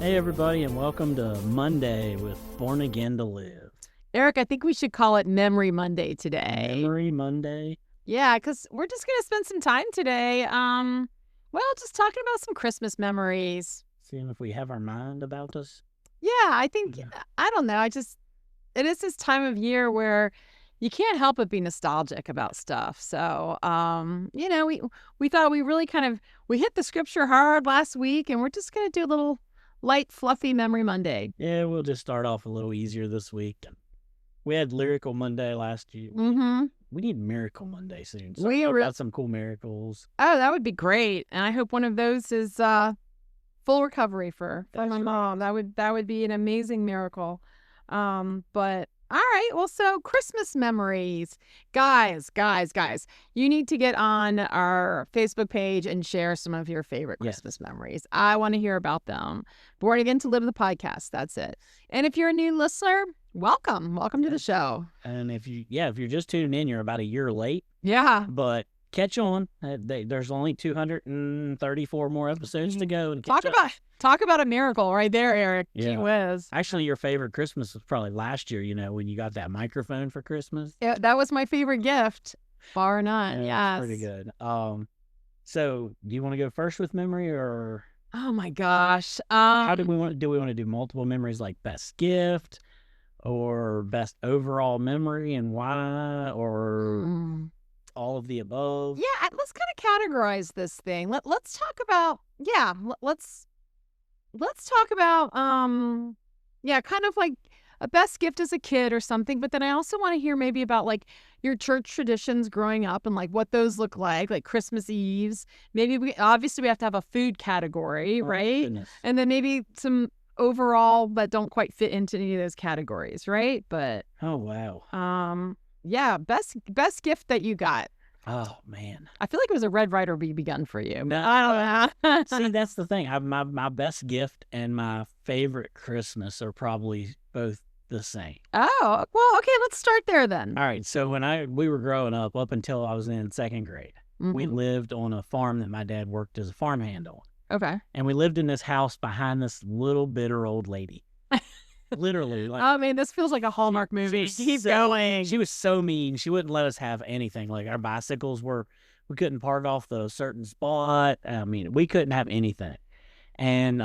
Hey, everybody, and welcome to Monday with Born Again to Live. Eric, I think we should call it Memory Monday today. Memory Monday. Yeah, because we're just going to spend some time today, just talking about some Christmas memories. Seeing if we have our mind about us. Yeah, I think, I don't know, it is this time of year where you can't help but be nostalgic about stuff. So, we thought we hit the scripture hard last week, and we're just going to do a little light, fluffy Memory Monday. Yeah, we'll just start off a little easier this week. We had Lyrical Monday last year. Mm-hmm. We need Miracle Monday soon. So We got some cool miracles. Oh, that would be great. And I hope one of those is full recovery for my mom. That would be an amazing miracle. But all right, well, so Christmas memories. Guys, you need to get on our Facebook page and share some of your favorite Christmas memories. I want to hear about them. Born Again to Live the podcast. That's it. And if you're a new listener, welcome to the show. And if you're just tuning in, you're about a year late. Yeah. But catch on. There's only 234 more episodes to go. And Talk about a miracle right there, Eric. Yeah. Gee whiz. Actually, your favorite Christmas was probably last year, when you got that microphone for Christmas. Yeah, that was my favorite gift, bar none. Yeah, Yes. pretty good. So do you want to go first with memory, or Oh my gosh. how do we want to do multiple memories, like best gift or best overall memory and why, or all of the above? Yeah, let's kind of categorize this thing. Let's talk about let's talk about kind of like a best gift as a kid or something, but then I also want to hear maybe about like your church traditions growing up and like what those look like Christmas Eves. Maybe we have to have a food category, right? Goodness. And then maybe some overall but don't quite fit into any of those categories, right? But Oh, wow. best gift that you got. Oh, man. I feel like it was a Red Ryder BB gun for you. No. I don't know. See, that's the thing. My best gift and my favorite Christmas are probably both the same. Oh, well, okay, let's start there then. All right. So when we were growing up until I was in second grade, we lived on a farm that my dad worked as a farmhand on. Okay. And we lived in this house behind this little bitter old lady. Literally. Oh, man, this feels like a Hallmark movie. Keep going. She was so mean. She wouldn't let us have anything. Like our bicycles we couldn't park off the certain spot. I mean, we couldn't have anything. And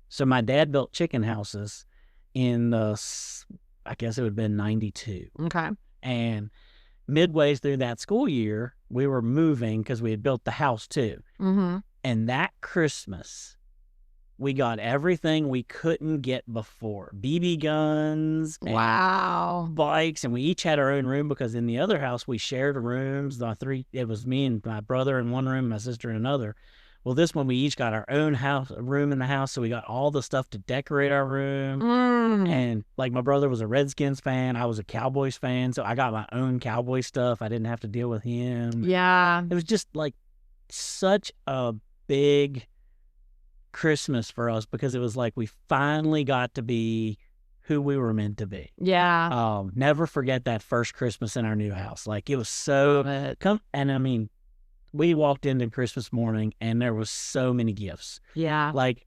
so my dad built chicken houses in I guess it would have been 92. Okay. And midway through that school year, we were moving because we had built the house too. Mm-hmm. And that Christmas, we got everything we couldn't get before. BB guns. And Wow. bikes. And we each had our own room because in the other house, we shared rooms. It was me and my brother in one room, my sister in another. Well, this one, we each got our own room in the house. So we got all the stuff to decorate our room. And like my brother was a Redskins fan. I was a Cowboys fan. So I got my own Cowboy stuff. I didn't have to deal with him. Yeah. It was just like such a big Christmas for us because it was like we finally got to be who we were meant to be. Yeah. Never forget that first Christmas in our new house. Like it was so and I mean, we walked into Christmas morning and there was so many gifts. Yeah. Like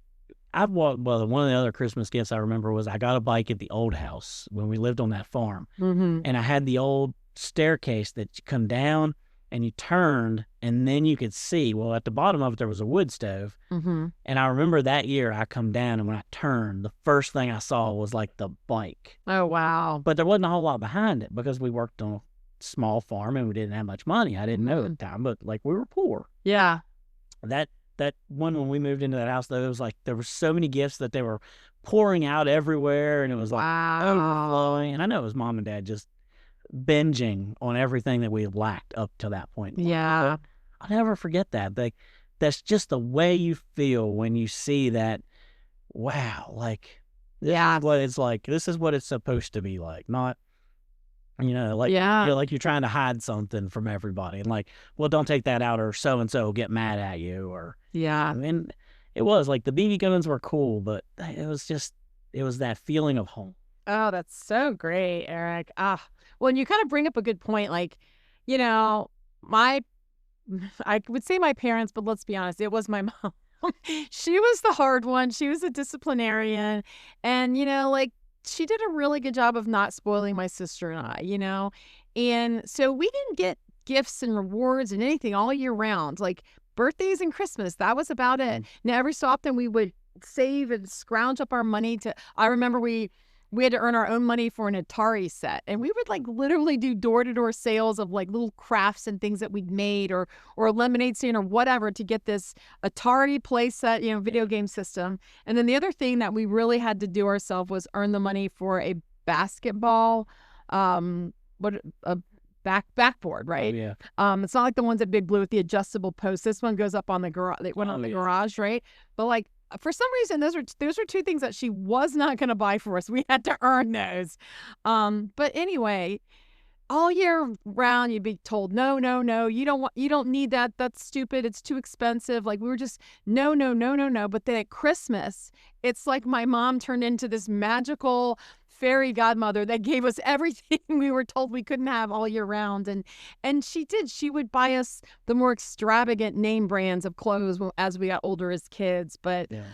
one of the other Christmas gifts I remember was I got a bike at the old house when we lived on that farm. Mm-hmm. And I had the old staircase that you come down and you turned and then you could see, well, at the bottom of it, there was a wood stove. Mm-hmm. And I remember that year I come down and when I turned, the first thing I saw was like the bike. Oh, wow. But there wasn't a whole lot behind it because we worked on a small farm and we didn't have much money. I didn't know at the time, but like we were poor. Yeah. That one, when we moved into that house, though, it was like there were so many gifts that they were pouring out everywhere and it was like overflowing. And I know it was mom and dad just binging on everything that we had lacked up to that point. Yeah. I'll never forget that. Like, that's just the way you feel when you see that. Wow, like, Yeah. what it's like. This is what it's supposed to be like. Not, like, Yeah. like you're trying to hide something from everybody, and like, well, don't take that out, or so and so will get mad at you, or Yeah. I mean, it was like the BB guns were cool, but it was that feeling of home. Oh, that's so great, Eric. Well, and you kind of bring up a good point. Like, I would say my parents, but let's be honest, it was my mom. She was the hard one. She was a disciplinarian. And, like, she did a really good job of not spoiling my sister and I. And so we didn't get gifts and rewards and anything all year round. Like birthdays and Christmas, that was about it. Now, every so often we would save and scrounge up our money I remember we had to earn our own money for an Atari set. And we would like literally do door-to-door sales of like little crafts and things that we'd made or a lemonade stand or whatever to get this Atari play set, video game system. And then the other thing that we really had to do ourselves was earn the money for a basketball, backboard, right? Oh, yeah. It's not like the ones at Big Blue with the adjustable posts. This one goes up on the garage. They went on the garage, right? But like, for some reason, those are two things that she was not going to buy for us. We had to earn those. But anyway, all year round, you'd be told, no, you don't need that. That's stupid. It's too expensive. Like we were just, no. But then at Christmas, it's like my mom turned into this magical fairy godmother that gave us everything we were told we couldn't have all year round. And she did. She would buy us the more extravagant name brands of clothes as we got older as kids. But, it's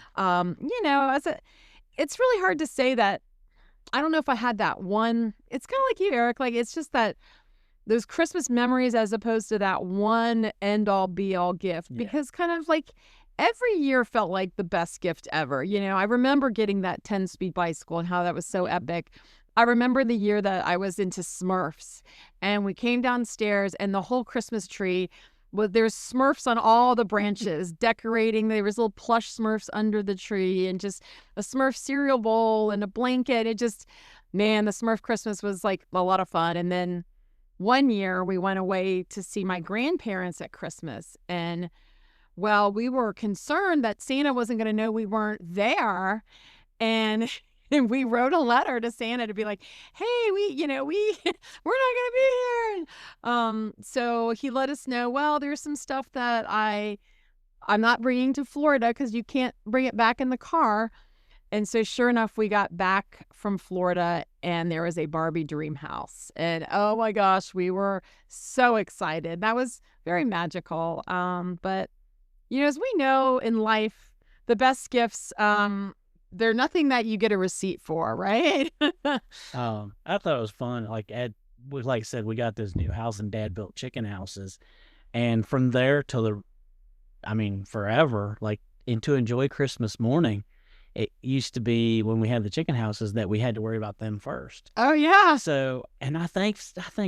really hard to say that. I don't know if I had that one. It's kind of like you, Eric. Like, it's just that those Christmas memories as opposed to that one end all be all gift, because kind of like every year felt like the best gift ever. I remember getting that 10-speed bicycle and how that was so epic. I remember the year that I was into Smurfs and we came downstairs and the whole Christmas tree there's Smurfs on all the branches decorating. There was little plush Smurfs under the tree and just a Smurf cereal bowl and a blanket. The Smurf Christmas was like a lot of fun. And then one year we went away to see my grandparents at Christmas. And well, we were concerned that Santa wasn't going to know we weren't there. And we wrote a letter to Santa to be like, hey, we're not going to be here. So he let us know, well, there's some stuff that I'm not bringing to Florida because you can't bring it back in the car. And so sure enough, we got back from Florida and there was a Barbie dream house. And oh my gosh, we were so excited. That was very magical. But as we know in life, the best gifts, they're nothing that you get a receipt for, right? I thought it was fun. Like I said, we got this new house and Dad built chicken houses. And from there till forever, like, and to enjoy Christmas morning, it used to be when we had the chicken houses that we had to worry about them first. Oh, yeah. So, and I thank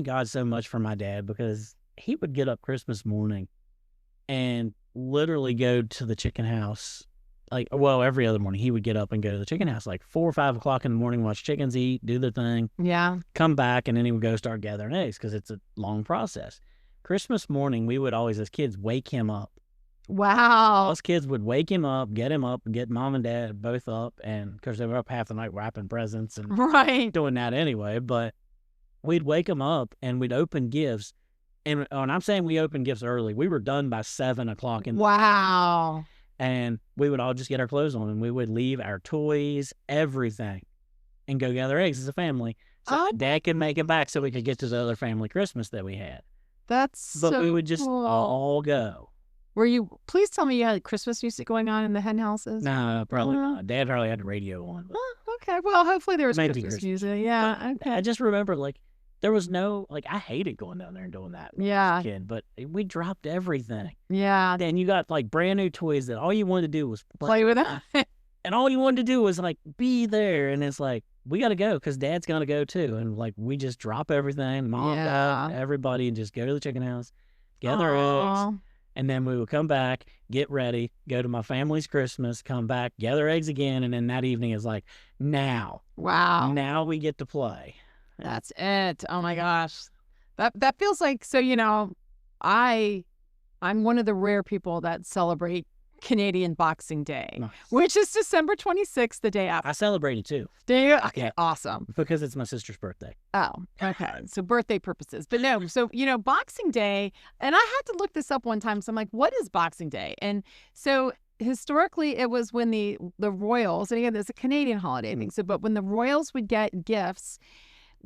God so much for my dad, because he would get up Christmas morning and literally go to the chicken house. Every other morning he would get up and go to the chicken house, like 4 or 5 o'clock in the morning, watch chickens eat, do their thing. Yeah. Come back, and then he would go start gathering eggs because it's a long process. Christmas morning, we would always, as kids, wake him up. Wow. Us kids would wake him up, get mom and dad both up, and because they were up half the night wrapping presents and doing that anyway. But we'd wake him up and we'd open gifts. And I'm saying we opened gifts early. We were done by 7 o'clock. Wow. And we would all just get our clothes on and we would leave our toys, everything, and go gather eggs as a family. So Dad could make it back so we could get to the other family Christmas that we had. But we would just all go. Please tell me you had Christmas music going on in the hen houses? No, probably not. Dad hardly had the radio on. Okay. Well, hopefully there was Christmas music. Yeah. Okay. I just remember, there was no, I hated going down there and doing that when I was a kid, but we dropped everything. Yeah. And you got, brand new toys that all you wanted to do was play with them. And all you wanted to do was, be there. And it's we got to go because Dad's going to go too. And, we just drop everything, Mom, Dad, everybody, and just go to the chicken house, gather eggs. And then we would come back, get ready, go to my family's Christmas, come back, gather eggs again. And then that evening is now. Wow. Now we get to play. That's it. Oh my gosh. That feels like, so, I'm one of the rare people that celebrate Canadian Boxing Day, which is December 26th, the day after. I celebrate it too. Do you? Okay, awesome. Because it's my sister's birthday. Oh, okay. So birthday purposes. But no, so, Boxing Day, and I had to look this up one time. So I'm like, what is Boxing Day? And so historically it was when the royals, and again, it's a Canadian holiday, I think so, but when the royals would get gifts,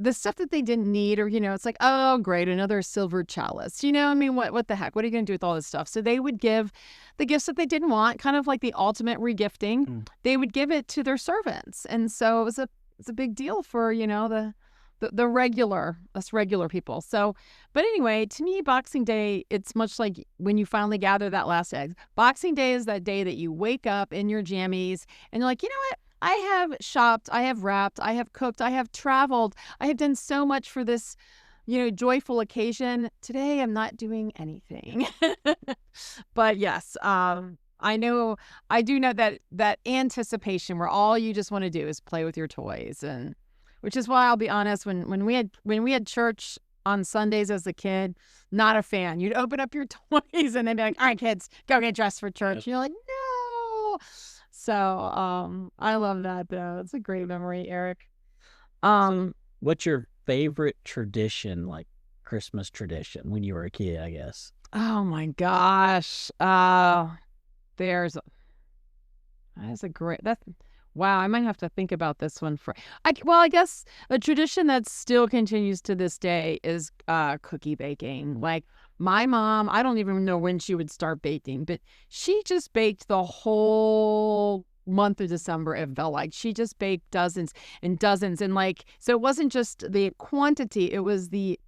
the stuff that they didn't need, or, it's like, oh, great, another silver chalice. I mean, what the heck? What are you going to do with all this stuff? So they would give the gifts that they didn't want, kind of like the ultimate regifting. They would give it to their servants. And so it's a big deal for, the regular, us regular people. So, but anyway, to me, Boxing Day, it's much like when you finally gather that last egg. Boxing Day is that day that you wake up in your jammies and you're like, you know what? I have shopped, I have wrapped, I have cooked, I have traveled, I have done so much for this, joyful occasion. Today, I'm not doing anything. But yes, I do know that anticipation where all you just want to do is play with your toys, and which is why I'll be honest, when we had church on Sundays as a kid, not a fan. You'd open up your toys and they'd be like, all right, kids, go get dressed for church. You're like, no. So I love that though. It's a great memory, Eric. What's your favorite tradition, like Christmas tradition when you were a kid, I guess? Oh my gosh. Wow, I might have to think about this one I guess a tradition that still continues to this day is cookie baking. Like my mom, I don't even know when she would start baking, but she just baked the whole month of December. It felt like she just baked dozens and dozens, and so it wasn't just the quantity, it was the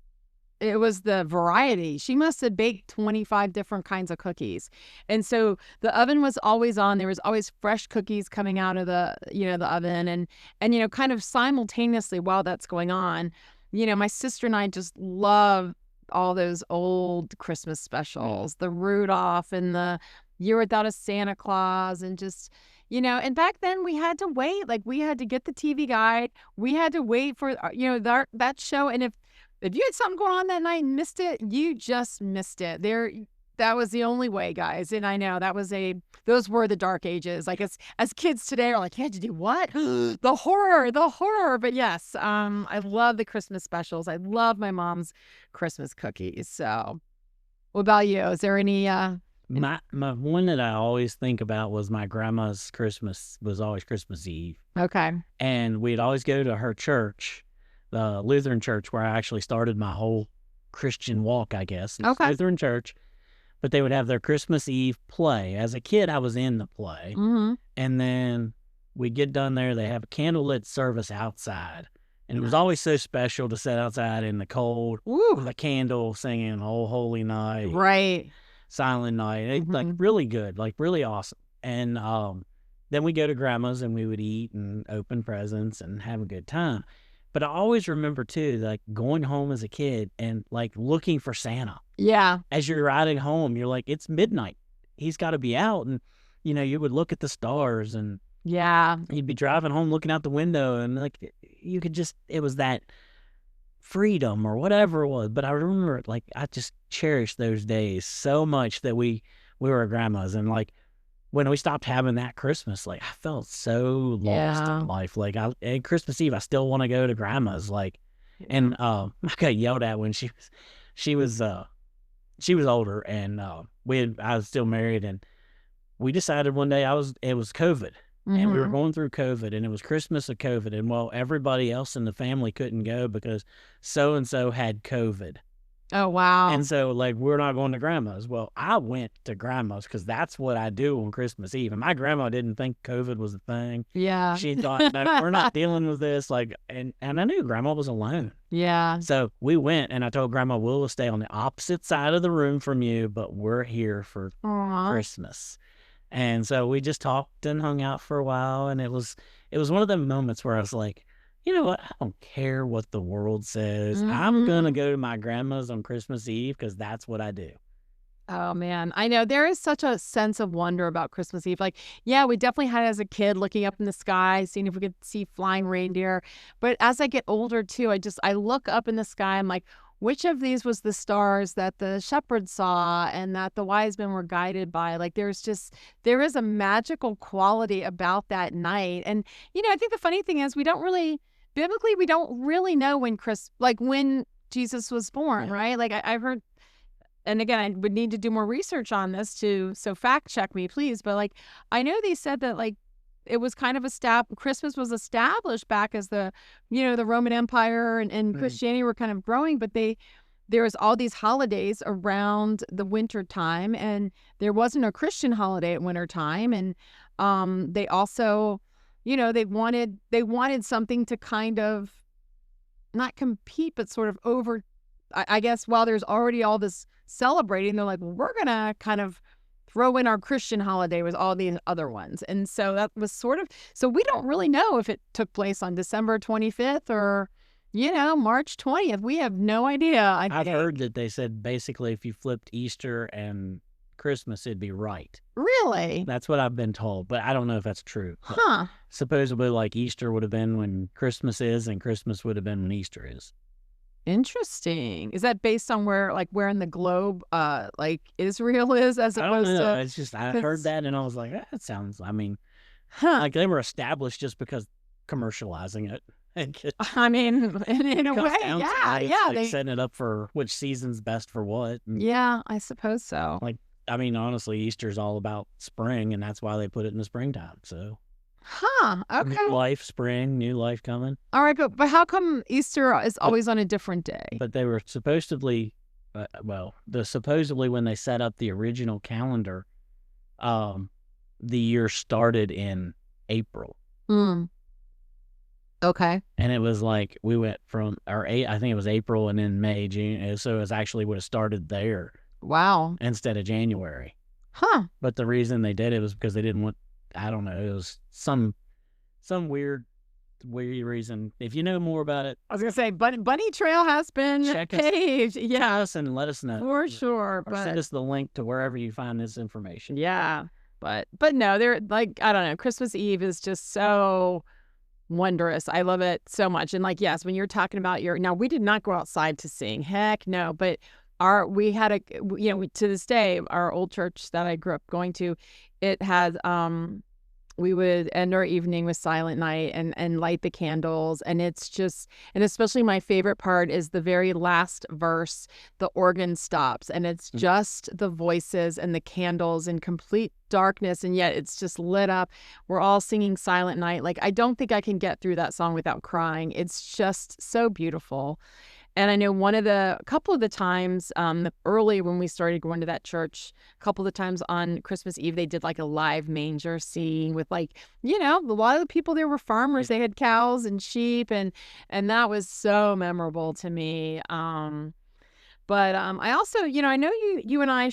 variety. She must have baked 25 different kinds of cookies. And so the oven was always on. There was always fresh cookies coming out of the oven. And kind of simultaneously while that's going on, my sister and I just love all those old Christmas specials, the Rudolph and the Year Without a Santa Claus, and just, and back then we had to wait. Like we had to get the TV guide. We had to wait for, that show. And if you had something going on that night and missed it, you just missed it. That was the only way, guys. And I know those were the dark ages. Like as kids today are like, you had to do what? The horror. But yes, I love the Christmas specials. I love my mom's Christmas cookies. So what about you? Is there any, my one that I always think about was my grandma's Christmas was always Christmas Eve. Okay. And we'd always go to her church, the Lutheran church, where I actually started my whole Christian walk, I guess. Okay. Lutheran church. But they would have their Christmas Eve play. As a kid, I was in the play. Mm-hmm. And then we'd get done there. They have a candlelit service outside. And it was always so special to sit outside in the cold with a candle singing Oh Holy Night. Right. Silent Night. Like really good, like really awesome. And then we go to grandma's and we would eat and open presents and have a good time. But I always remember too, like going home as a kid and like looking for Santa. Yeah. As you're riding home, you're like, it's midnight. He's got to be out. And, you would look at the stars and you'd be driving home looking out the window and like you could just, it was that freedom or whatever it was. But I remember like, I just cherished those days so much that we were at grandma's, and like, when we stopped having that Christmas, like I felt so lost in life. Like at Christmas Eve, I still want to go to grandma's. Like, and I got yelled at when she was older, and I was still married, and we decided one day it was COVID, and we were going through COVID, and it was Christmas of COVID, and well, everybody else in the family couldn't go because so and so had COVID. Oh, wow. And so, like, we're not going to grandma's. Well, I went to grandma's because that's what I do on Christmas Eve. And my grandma didn't think COVID was a thing. Yeah. She thought, no, we're not dealing with this. Like, and I knew grandma was alone. Yeah. So we went, and I told grandma, we'll stay on the opposite side of the room from you, but we're here for Christmas. And so we just talked and hung out for a while. And it was one of the moments where I was like, you know what? I don't care what the world says. I'm going to go to my grandma's on Christmas Eve because that's what I do. Oh, man. I know there is such a sense of wonder about Christmas Eve. Like, yeah, we definitely had it as a kid, looking up in the sky, seeing if we could see flying reindeer. But as I get older, too, I look up in the sky. I'm like, which of these was the stars that the shepherds saw and that the wise men were guided by? Like, there is a magical quality about that night. And, I think the funny thing is we don't really know when Jesus was born, right? Like I've heard, and again, I would need to do more research on this so fact check me, please. But like, I know they said that like it was kind of Christmas was established back as the Roman Empire and Christianity were kind of growing, but there was all these holidays around the winter time, and there wasn't a Christian holiday at winter time. And they also, they wanted something to kind of not compete, but sort of I guess while there's already all this celebrating, they're like, well, we're going to kind of throw in our Christian holiday with all these other ones. And so that was so we don't really know if it took place on December 25th or, March 20th. We have no idea. I've heard that they said basically if you flipped Easter and Christmas, it'd be right. Really? That's what I've been told, but I don't know if that's true. Huh. Supposedly, like, Easter would have been when Christmas is, and Christmas would have been when Easter is. Interesting. Is that based on where in the globe, like Israel is, as opposed I don't know. to? It's just I heard that and I was like, that sounds. I mean, Huh. like they were established just because commercializing it. I mean, in a way, yeah. Like setting it up for which season's best for what. Yeah, I suppose so. Like, I mean, honestly, Easter's all about spring, and that's why they put it in the springtime. So. Huh. Okay. New life, spring, new life coming. All right, but how come Easter is always on a different day? But they were supposedly when they set up the original calendar, the year started in April. Okay. And it was like we went from I think it was April and then May, June. So it actually would have started there. Wow. Instead of January. Huh. But the reason they did it was because they didn't want. I don't know. It was some weird reason. If you know more about it, I was gonna say, Bunny Trail has been paved. Yeah, us and let us know for sure. Or send us the link to wherever you find this information. Yeah, but no, they're like, I don't know. Christmas Eve is just so wondrous. I love it so much. And like, yes, when you're talking about now, we did not go outside to sing. Heck no. But we had to this day, our old church that I grew up going to, it had, we would end our evening with Silent Night and light the candles. And it's just, and especially my favorite part is the very last verse, the organ stops and it's just the voices and the candles in complete darkness. And yet it's just lit up. We're all singing Silent Night. Like, I don't think I can get through that song without crying. It's just so beautiful. And I know a couple of the times, early when we started going to that church, a couple of the times on Christmas Eve, they did like a live manger scene with like, a lot of the people there were farmers. They had cows and sheep and that was so memorable to me. But I also, I know you and I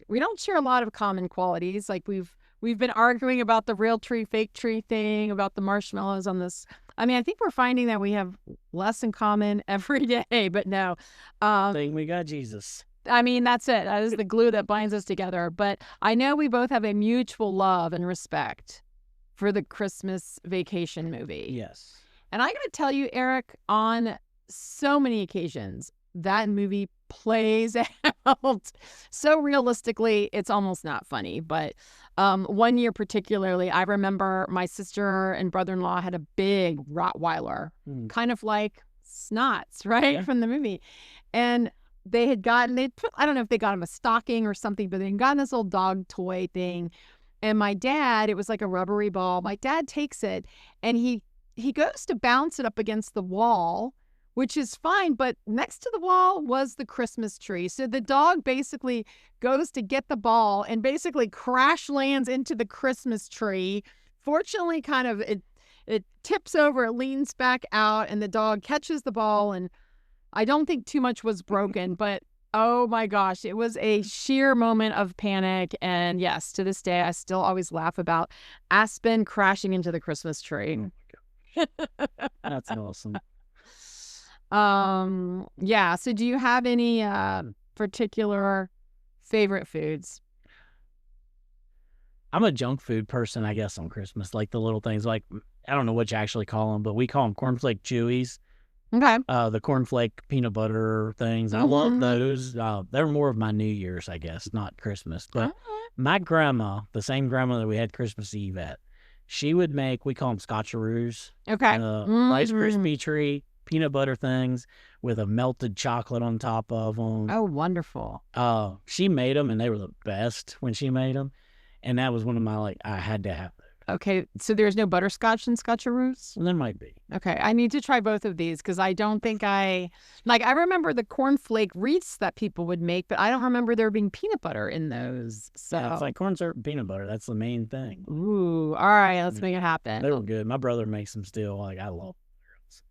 we don't share a lot of common qualities. Like we've been arguing about the real tree, fake tree thing, about the marshmallows on this. I mean, I think we're finding that we have less in common every day, but no. We got Jesus. I mean, that's it. That is the glue that binds us together. But I know we both have a mutual love and respect for the Christmas Vacation movie. Yes. And I got to tell you, Eric, on so many occasions, that movie plays out so realistically, it's almost not funny. But one year particularly, I remember my sister and brother-in-law had a big Rottweiler, kind of like Snots, right? Yeah. From the movie. And I don't know if they got him a stocking or something, but they got this old dog toy thing. And my dad, it was like a rubbery ball. My dad takes it and he goes to bounce it up against the wall, which is fine, but next to the wall was the Christmas tree. So the dog basically goes to get the ball and basically crash lands into the Christmas tree. Fortunately, kind of it tips over, it leans back out, and the dog catches the ball. And I don't think too much was broken, but oh my gosh, it was a sheer moment of panic. And yes, to this day, I still always laugh about Aspen crashing into the Christmas tree. Oh my God. That's awesome. Yeah. So do you have any particular favorite foods? I'm a junk food person, I guess, on Christmas. Like the little things, like, I don't know what you actually call them, but we call them cornflake chewies. Okay. The cornflake peanut butter things. I love those. They're more of my New Year's, I guess, not Christmas. But my grandma, the same grandma that we had Christmas Eve at, she would make, we call them scotcheroos. Okay. Rice Krispie treat, peanut butter things with a melted chocolate on top of them. Oh, wonderful. She made them, and they were the best when she made them. And that was one of my, I had to have those. Okay, so there's no butterscotch in Scotcheroos? Well, there might be. Okay, I need to try both of these because I don't think I remember the cornflake wreaths that people would make, but I don't remember there being peanut butter in those. So Yeah, it's like corn syrup and peanut butter. That's the main thing. ooh, all right, let's make it happen. They were good. My brother makes them still. Like, I love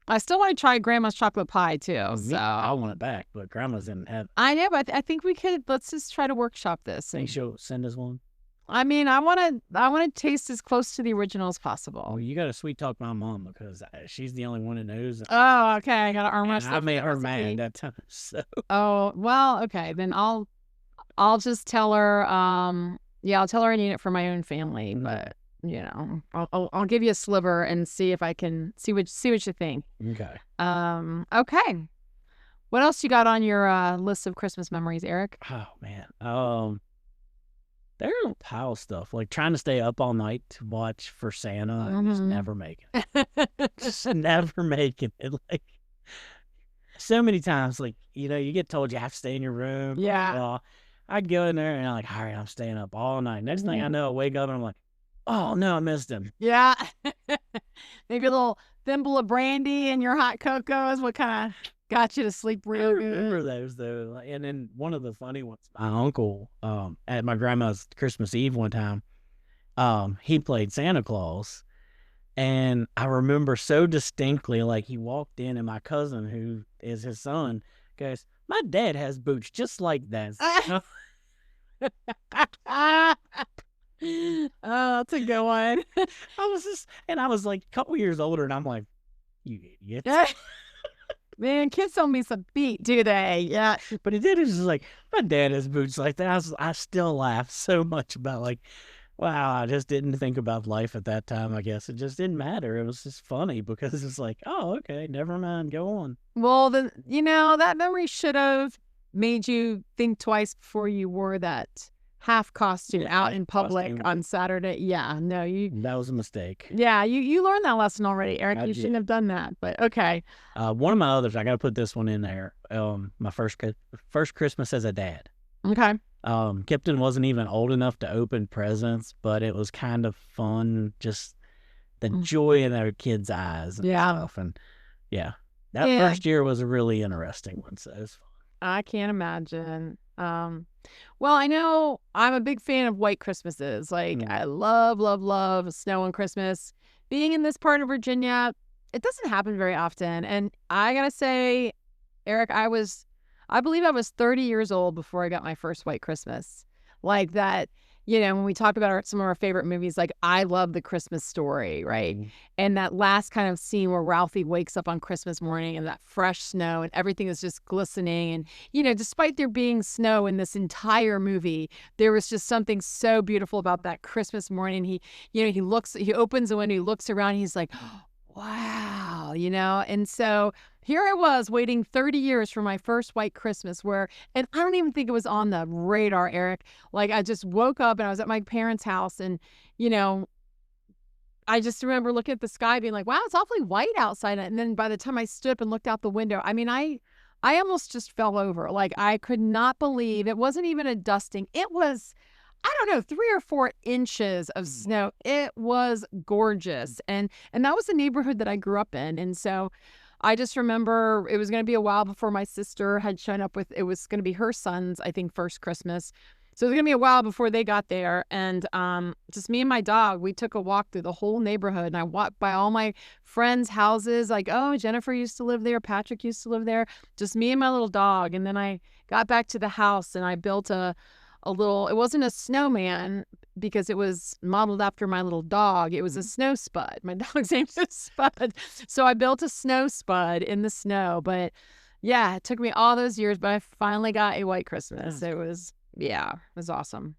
I still want to try Grandma's chocolate pie too. them. So I want it back, but Grandma's didn't have. I know, but I think we could. Let's just try to workshop this. Think she'll send us one? I mean, I want to taste as close to the original as possible. Oh, you got to sweet talk my mom because she's the only one that knows. Oh, okay. I got to arm And wrestle. I made her recipe. mad that time. So Oh, well, okay. Then I'll just tell her. Yeah, I'll tell her I need it for my own family. But you know, I'll give you a sliver and see if I can see what you think. okay. Okay. What else you got on your list of Christmas memories, Eric? Oh man. There's a pile of stuff like trying to stay up all night to watch for Santa and just never making it. Just never making it. Like so many times, like you get told you have to stay in your room. Yeah. Well, I'd go in there and I'm like, all right, I'm staying up all night. Next thing I know, I wake up and I'm like, oh no, I missed him. Yeah. Maybe a little thimble of brandy and your hot cocoa is what kind of got you to sleep I real good. remember those though. And then one of the funny ones, my uncle, at my grandma's Christmas Eve one time, he played Santa Claus. And I remember so distinctly, like he walked in and my cousin, who is his son, goes, my dad has boots just like that. Oh, that's a good one. I was like a couple years older and I'm like, you idiot. Man, kids don't miss a beat, do they? Yeah. But it did. It was just like, my dad has boots like that. I still laugh so much about like, wow, I just didn't think about life at that time, I guess. It just didn't matter. It was just funny because it's like, oh, okay, never mind, go on. Well, then, that memory should have made you think twice before you wore that half costume out in public on Saturday. Yeah, no, that was a mistake. Yeah, you learned that lesson already, Eric. You shouldn't have done that, but okay. One of my others, I got to put this one in there. My first Christmas as a dad. Okay. Kipton wasn't even old enough to open presents, but it was kind of fun, just the joy in our kids' eyes and stuff. And that first year was a really interesting one, so it was fun. I can't imagine. Well, I know I'm a big fan of white Christmases. Like I love, love, love snow on Christmas. Being in this part of Virginia, it doesn't happen very often. And I gotta say, Eric, I believe I was 30 years old before I got my first white Christmas. Like that, when we talk about some of our favorite movies, like I love The Christmas Story, right? And that last kind of scene where Ralphie wakes up on Christmas morning and that fresh snow and everything is just glistening. And, despite there being snow in this entire movie, there was just something so beautiful about that Christmas morning. He opens the window, he looks around, he's like, wow, and so here I was waiting 30 years for my first white Christmas and I don't even think it was on the radar, Eric. Like I just woke up and I was at my parents' house and, I just remember looking at the sky being like, wow, it's awfully white outside. And then by the time I stood up and looked out the window, I mean, I almost just fell over. Like I could not believe it wasn't even a dusting. It was, I don't know, 3 or 4 inches of snow. It was gorgeous. And that was the neighborhood that I grew up in. And so I just remember it was going to be a while before my sister had shown up it was going to be her son's, I think, first Christmas. So it was going to be a while before they got there. And just me and my dog, we took a walk through the whole neighborhood. And I walked by all my friends' houses, like, oh, Jennifer used to live there. Patrick used to live there. Just me and my little dog. And then I got back to the house and I built a little, it wasn't a snowman because it was modeled after my little dog. It was a snow spud. My dog's name is Spud. So I built a snow spud in the snow. But yeah, it took me all those years, but I finally got a white Christmas. It was awesome.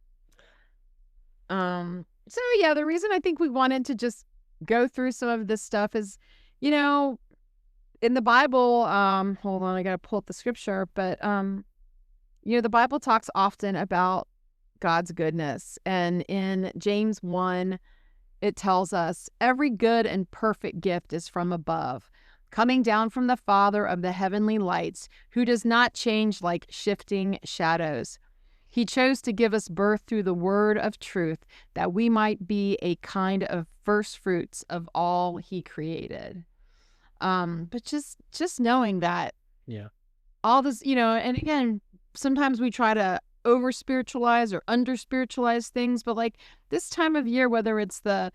So yeah, the reason I think we wanted to just go through some of this stuff is, in the Bible, hold on, I got to pull up the scripture, but, the Bible talks often about God's goodness. And in James 1, it tells us, every good and perfect gift is from above, coming down from the Father of the heavenly lights, who does not change like shifting shadows. He chose to give us birth through the word of truth, that we might be a kind of first fruits of all he created. But just knowing that Yeah. all this, and again, sometimes we try to over spiritualize or under spiritualize things, but like this time of year, whether it's the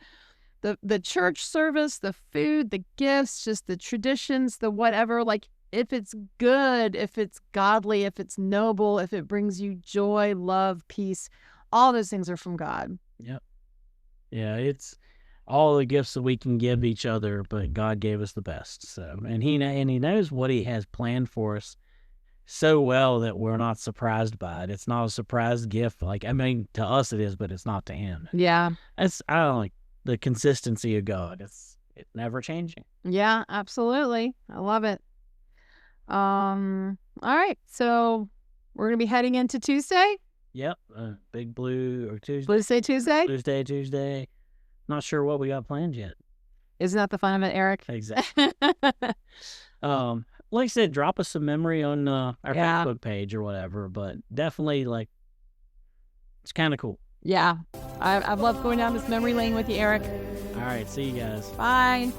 church service, the food, the gifts, just the traditions, the whatever, like if it's good, if it's godly, if it's noble, if it brings you joy, love, peace, all those things are from God. Yep. Yeah, it's all the gifts that we can give each other, but God gave us the best. So, and he knows what he has planned for us so well that we're not surprised by it. It's not a surprise gift. Like, I mean, to us it is, but it's not to him. Yeah. I don't like the consistency of God. It's never changing. Yeah, absolutely. I love it. All right. So we're going to be heading into Tuesday. Yep. Big Blue or Tuesday. Blue Say Tuesday. Tuesday. Not sure what we got planned yet. Isn't that the fun of it, Eric? Exactly. Like I said, drop us a memory on our Facebook page or whatever, but definitely, like, it's kind of cool. Yeah. I've loved going down this memory lane with you, Eric. All right. See you guys. Bye.